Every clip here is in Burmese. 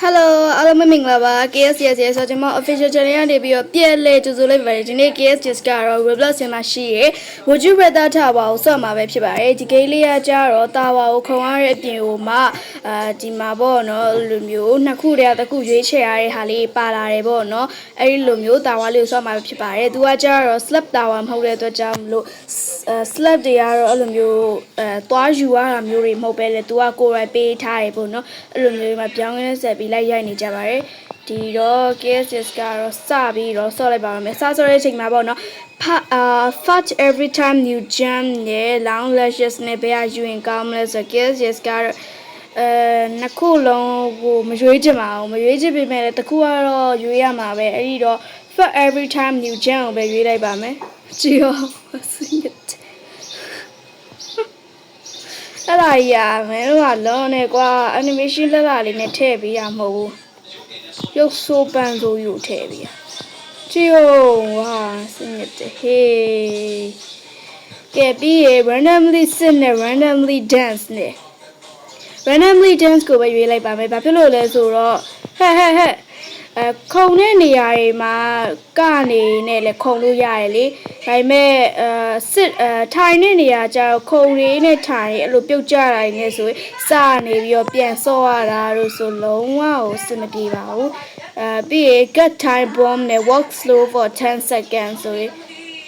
Hello အားလုံးမင်္ဂလာပါ KSS ရဲ့ဆိုကျွန်မ official channel ကနေပြီးတော့ပြည့်လဲကြိုဆိုလိုက်ပါတယ်ဒီနေ့ KSS ကတော့ Roblox မှာရှိရဲ Would you rather ထားပါအောင်ဆော့မှာပဲဖြစ်ပါတယ်ဒီ game လေးကကြတော့တာဝါကိုခုံရတဲ့အပြင်ကိုမှဒီမှာပေါ့နော်လူမျိုးနှစ်ခုတည်းတစ်ခုရွေးချယ်ရတဲ့ဟာလေးပါလာတယ်ပေါ့နော်အဲ့ဒီလိုမျိုးတာဝါလေးကိုဆော့မှာပဲဖြစ်ပါတယ်သူကကြတော့ slap တာဝါမဟုတ်တဲ့အတွက်ကြောင့်မလို့slap တွေကတော့အဲ့လိုမျိုးသွားယူရတာမျိုးတွေမဟုတ်ပဲလေသူကကိုယ်ရိုက်ပေးထားတယ်ပေါ့နော်အဲ့လိုမျိုးမှာပြောင်းလဲဆက်ပြီးလိုက်ရိုက်နေကြပါတယ်ဒီတော့ KSS ကတော့စပြီးတော့ဆော့လိုက်ပါမယ်စဆော့တဲ့အချိန်မှာပေါ့နော်fat every time you jump နဲ့ long lashes နဲ့ဘယ်ဟာယူရင်ကောင်းမလဲဆိုတော့ KSS ကတော့နှစ်ခုလုံးကိုမရွေးချင်ပါဘူးမရွေးချင်ပေမဲ့လည်းတစ်ခုကတော့ရွေးရမှာပဲအဲ့ဒီတော့ fat every time you jump ကိုပဲရွေးလိုက်ပါမယ်ကြည့်ရောအဲ့ဒါကြီးอ่ะမင်းတို့ကလုံးနဲ့ကွာ animation လက်လာလေးနဲ့ထည့်ပေးရမဟုတ်ဘူးရုပ်ဆိုးပန်းဆိုးယူထည့်ပေးရကြည့်ရောဝါစင်တဲ့ဟေးကဲပြီးရ randomly sit နဲ့ randomly dance နဲ့ randomly dance ကိုပဲရွေးလိုက်ပါမယ်ဘာဖြစ်လို့လဲဆိုတော့ဟဲ့ခုံတဲ့နေရာတွေမှာကနေနဲ့လေခုံလို့ရတယ်လေဒါပေမဲ့စစ်ထိုင်တဲ့နေရာကျတော့ခုံလေးနဲ့ထိုင်အဲ့လိုပြုတ်ကြတာနေဆိုစနေပြီးတော့ပြန်ဆော့ရတာလို့ဆိုလုံးဝကိုစင်မပြေပါဘူးပြီးရင် gut time bomb နဲ့ walk slow for 10 seconds ဆိုရင်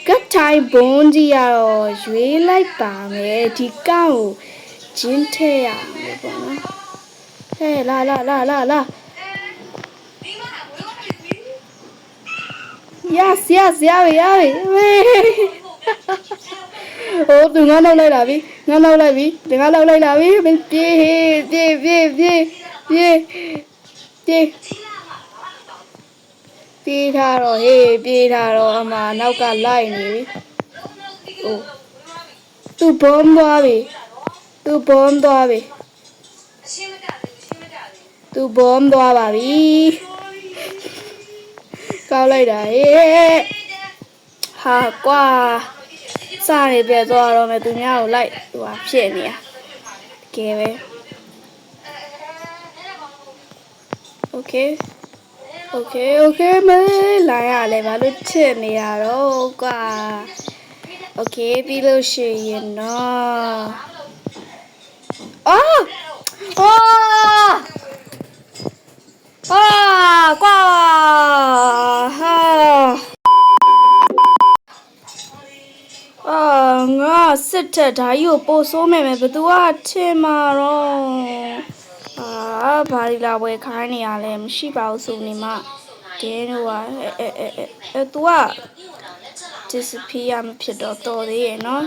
gut time bomb ကြီးရတော့ရွေးလိုက်ပါမယ်ဒီကောက်ကိုဂျင်းထည့်ရမယ်ပေါ့နော်ဟဲ့လာYes, yavi. Oh, tu ngã lâu lại là vì, ngã lâu lại là vì, bên pi tha rồi, mà nấu cả lại nhỉ. Oh, tu bom doa bà vì. Cao lại đấy ha qua xa này về rồi mà tụi nhau lại wow chuyện nè kìa về ok mới lại lại vào lúc chuyện này rồi qua ok video chuyện nó qua ngã sit thải yêu po số mẹ mẹ bữa thêm mà rồi bà đi làm về khai này à em chỉ bảo số này mà thế nữa tua disappear mất đó to đấy nó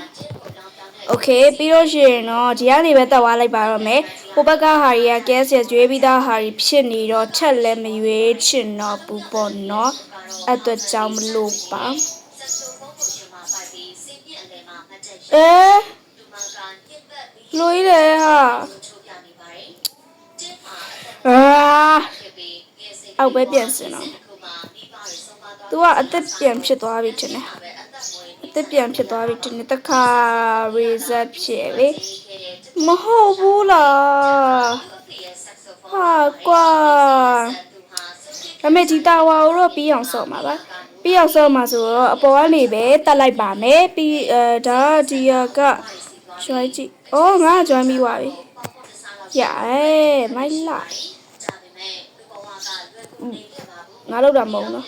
ok video chuyện nó chỉ anh đi về tàu lại bảo mẹ cô bác cái hari à cái gì chơi bị đau hari chuyện này đó chắc là mấy về chuyện nó bù bòn nó ở đó chăm lụp bám ê lối này hả ao bé biển gì nó tôi ở đây biển phía tòa vị trí này đây biển phía tòa vị trí này tất cả reset phía về mà hậu bù là ha qua cái mấy chị tao vào rồi bị hỏng sợ mà bác bị hỏng sợ mà rồi bỏ này bé ta lại bà mẹ bị đó thì cả chơi chị ngã chơi mi vậy dạ mấy lại ngã đâu làm mộng nó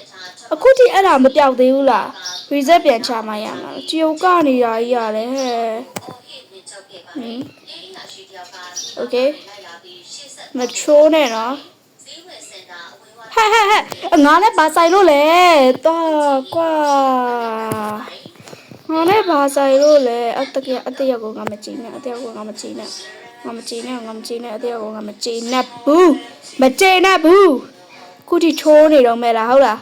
cú thì anh làm một điều tiêu là vì rất biển trà mà vậy chiều cao này là gì đấy ok metro này nó ngã này bà say luôn lẹ to quá ngã này bà say luôn lẹ ở đây có ngắm chín nè ở đây có ngắm chín nè ở đây có ngắm chín nè bù cú thì trôi này đâu mẹ là hậu là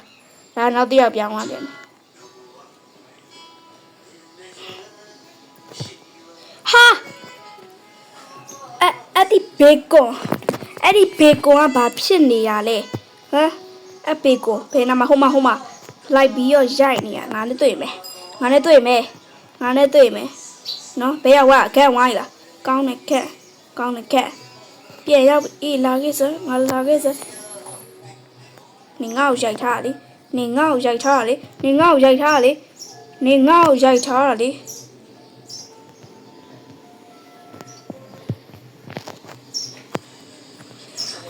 nó đi ở biển ngoài biển ha đi bacon à bà phiền này à lẽ hả bacon bên nào mà hôm mà lại bị ở dài này ngã này tuổi mẹ nó bé à cái ngoài là con này kẹ ပြန်ရောက်အေးလာခဲ့စငါလာခဲ့စနင်ငါ့ကိုရိုက်ထားလေနင်ငါ့ကိုရိုက်ထားလေနင်ငါ့ကိုရိုက်ထားလေနင်ငါ့ကိုရိုက်ထားတာလေ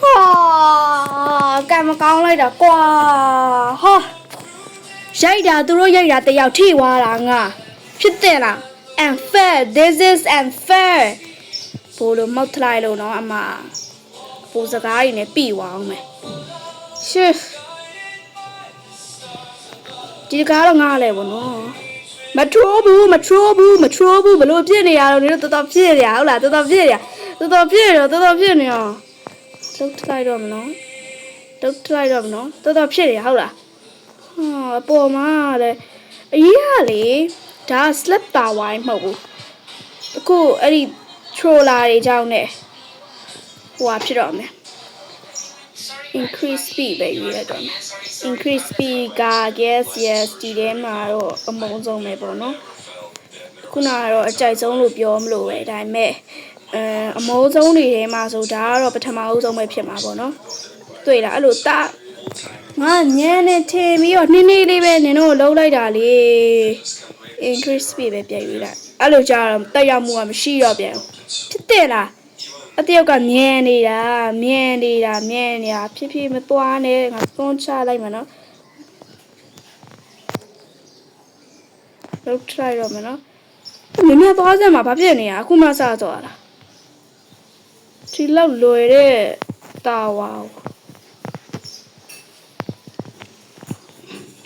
ဟာကံမကောင်းလိုက်တာကွာဟာရိုက်တာသူတို့ရိုက်တာတယောက်ထိသွားတာငါဖြစ်တဲ့လား unfair this is unfair ဘိုးလိုမောက်ထလိုက်လို့နော်အမပူစကားတွေနဲ့ပြီသွားအောင်မယ်ရှစ်ဒီကားတော့ငါလဲပေါ့နော်မထိုးဘူးဘလို့ဖြစ်နေရတော့နေတော့တော်တော်ဖြစ်နေရဟုတ်လားတော်တော်ဖြစ်နေရလှုပ်ထလိုက်တော့မနော်တော်တော်ဖြစ်နေရဟုတ်လားဟာအပေါ်မှာလေအကြီးကလေဒါ slap တာဝိုင်းမဟုတ်ဘူးအခုအဲ့ဒီ troller တွေကြောင့်ねဟိုဟာဖြစ်တော့မယ် increase speed ပဲရေးရတော့မယ် increase speed က yes ဒီထဲမှာတော့အမုန်းဆုံးပဲပေါ့နော်ခုနကတော့အကြိုက်ဆုံးလို့ပြောမလို့ပဲဒါပေမဲ့အမုန်းဆုံးတွေထဲမှာဆိုဒါကတော့ပထမအဦးဆုံးပဲဖြစ်မှာပေါ့နော်တွေ့လားအဲ့လိုတာငါညံနေထင်ပြီးတော့နှင်းလေးပဲနင်တို့လှုပ်လိုက်တာလေ increase speed ပဲပြန်ရေးလိုက်အဲ့လိုကြာတော့တက်ရောက်မှုကမရှိတော့ပြန်ဖြစ်တဲ့လားအတယောက်ကမြင်နေတာဖြည်းမသွားနဲ့ငါသွန်းချလိုက်မှာနော်လောက် try တော့မယ်နော်မင်းသွားစမ်းမှာဘာဖြစ်နေရအခုမှစတော့လားဒီလောက်လွယ်တဲ့တာဝါ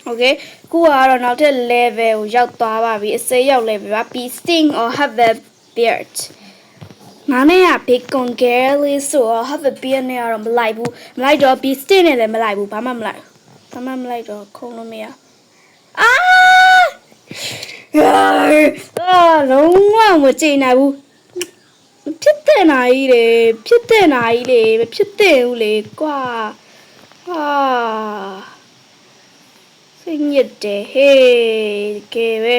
โอเคခုကတော့နောက်ထပ် level ကိုရောက်သွားပါပြီအစိမ်းရောက် level ပါ be sting or have a beardငါနဲ့က bacon girl လေးဆိုတော့ have a beard နဲ့ကတော့မလိုက်ဘူးမလိုက်တော့ be sting နဲ့လည်းမလိုက်ဘူးဘာမှမလိုက်တော့ခုံလို့မရလုံးဝမကြည့်နိုင်ဘူးဖြစ်တဲ့နိုင်လေမဖြစ်တဲ့ဘူးလေကွာဟာစိတ်ညစ်တယ်ဟေးကဲပဲ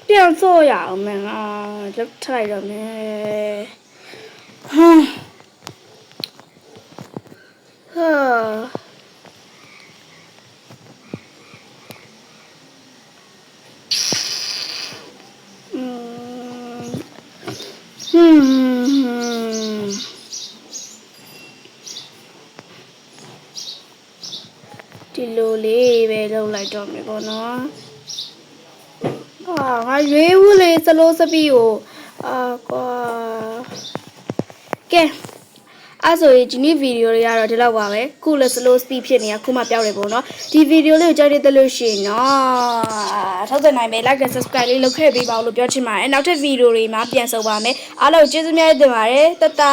ပြန်ဆိုရအောင်မင်းလောက်ထိုက်တော့မယ်ဒီလိုလေးပဲလုပ်လိုက်တော့မယ်ပေါ့နော်ငါရွေးဘူးလေစလို့စပီကိုကွာကဲအဲ့ဆိုရင်ဒီနေ့ဗီဒီယိုတွေကတော့ဒီလောက်ပါပဲခုလည်း slow speed ဖြစ်နေတာခုမှပြောက်တယ်ပေါ့နော်ဒီဗီဒီယိုလေးကိုကြိုက်တဲ့လို့ရှိရင်နော်ထောက်တဲ့နိုင်မယ် like and subscribe လေးလုပ်ခဲ့ပေးပါဦးလို့ပြောချင်ပါတယ်နောက်ထပ်ဗီဒီယိုတွေမှာပြန်ဆုံပါမယ်အားလုံးကျေးဇူးများတင်ပါတယ်တတာ